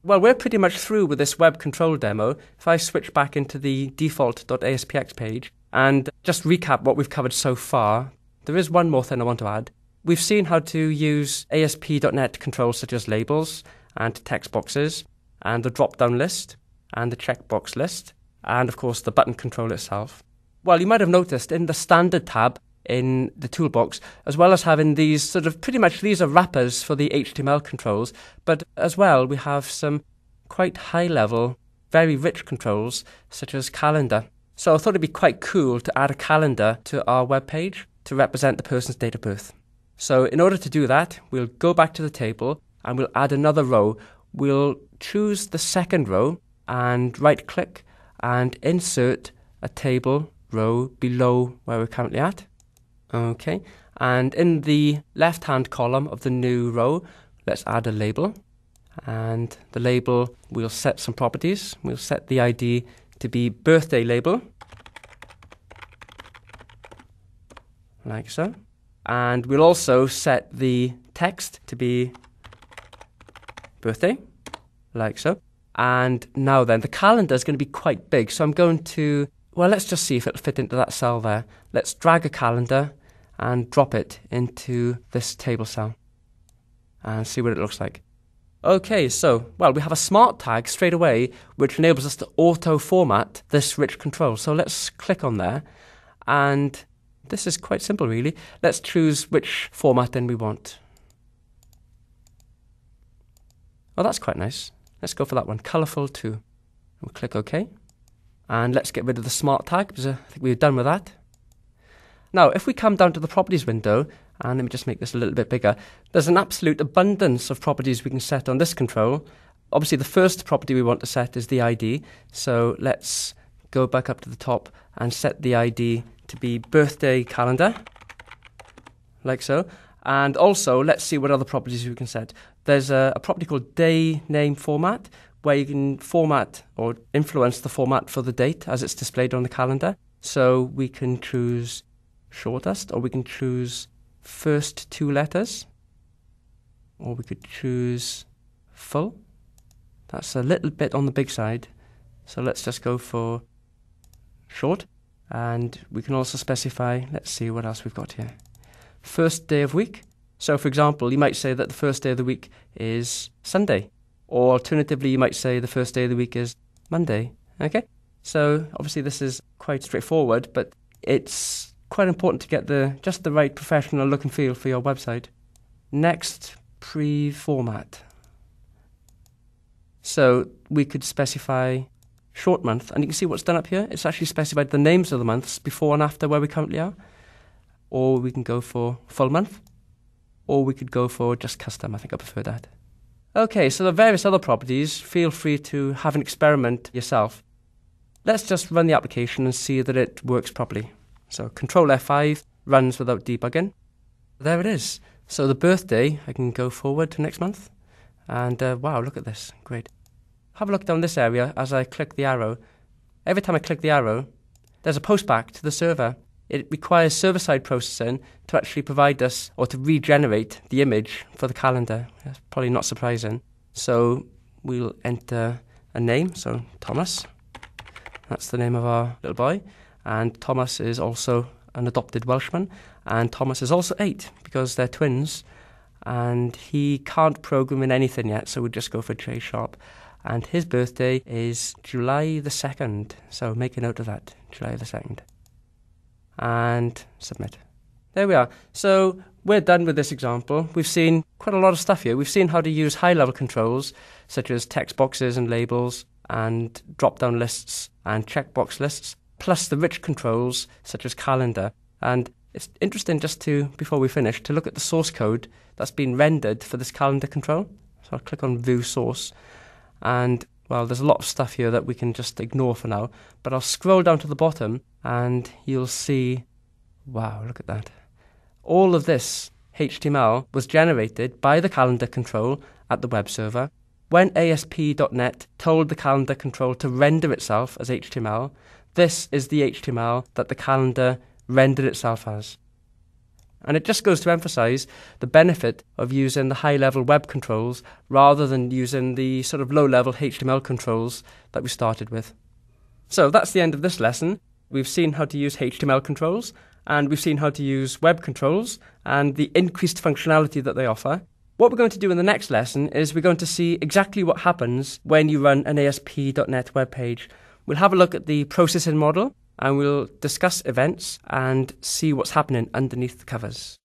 Well, we're pretty much through with this web control demo. If I switch back into the default.aspx page and just recap what we've covered so far, there is one more thing I want to add. We've seen how to use ASP.NET controls such as labels and text boxes and the drop-down list and the checkbox list and, of course, the button control itself. Well, you might have noticed in the standard tab in the toolbox, as well as having these sort of pretty much these are wrappers for the HTML controls, but as well we have some quite high-level, very rich controls such as calendar. So I thought it'd be quite cool to add a calendar to our web page to represent the person's date of birth. So in order to do that, we'll go back to the table and we'll add another row. We'll choose the second row and right-click and insert a table row below where we're currently at. Okay, and in the left-hand column of the new row, let's add a label. And the label, we'll set some properties. We'll set the ID to be birthday label, like so. And we'll also set the text to be birthday, like so. And now then, the calendar is going to be quite big, so I'm going to, well, let's just see if it'll fit into that cell there. Let's drag a calendar and drop it into this table cell and see what it looks like. Okay, so, well, we have a smart tag straight away, which enables us to auto-format this rich control. So let's click on there, and this is quite simple, really. Let's choose which formatting we want. Oh, that's quite nice. Let's go for that one, colourful too. We'll click OK. And let's get rid of the smart tag, because I think we're done with that. Now, if we come down to the properties window, and let me just make this a little bit bigger, there's an absolute abundance of properties we can set on this control. Obviously, the first property we want to set is the ID. So let's go back up to the top and set the ID to be birthday calendar, like so. And also, let's see what other properties we can set. There's a property called day name format, where you can format or influence the format for the date as it's displayed on the calendar. So we can choose shortest, or we can choose first two letters, or we could choose full. That's a little bit on the big side, so let's just go for short. And we can also specify, let's see what else we've got here, first day of week. So for example, you might say that the first day of the week is Sunday, or alternatively you might say the first day of the week is Monday. Okay, so obviously this is quite straightforward, but it's quite important to get just the right professional look and feel for your website. Next, pre-format. So we could specify short month, and you can see what's done up here. It's actually specified the names of the months before and after where we currently are. Or we can go for full month, or we could go for just custom. I think I prefer that. Okay, so the various other properties, feel free to have an experiment yourself. Let's just run the application and see that it works properly. So Control F5 runs without debugging. There it is. So the birthday, I can go forward to next month. And wow, look at this. Great. Have a look down this area as I click the arrow. Every time I click the arrow, there's a postback to the server. It requires server-side processing to actually provide us or to regenerate the image for the calendar. That's probably not surprising. So we'll enter a name, so Thomas. That's the name of our little boy. And Thomas is also an adopted Welshman. And Thomas is also 8 because they're twins. And he can't program in anything yet, so we'll just go for J#. And his birthday is July the 2nd. So make a note of that, July the 2nd. And submit. There we are. So we're done with this example. We've seen quite a lot of stuff here. We've seen how to use high-level controls, such as text boxes and labels, and drop-down lists and checkbox lists, plus the rich controls, such as calendar. And it's interesting just to, before we finish, to look at the source code that's been rendered for this calendar control. So I'll click on View Source. And, well, there's a lot of stuff here that we can just ignore for now. But I'll scroll down to the bottom and you'll see, wow, look at that. All of this HTML was generated by the calendar control at the web server. When ASP.NET told the calendar control to render itself as HTML, this is the HTML that the calendar rendered itself as. And it just goes to emphasize the benefit of using the high-level web controls rather than using the sort of low-level HTML controls that we started with. So that's the end of this lesson. We've seen how to use HTML controls, and we've seen how to use web controls and the increased functionality that they offer. What we're going to do in the next lesson is we're going to see exactly what happens when you run an ASP.NET web page. We'll have a look at the processing model, and we'll discuss events and see what's happening underneath the covers.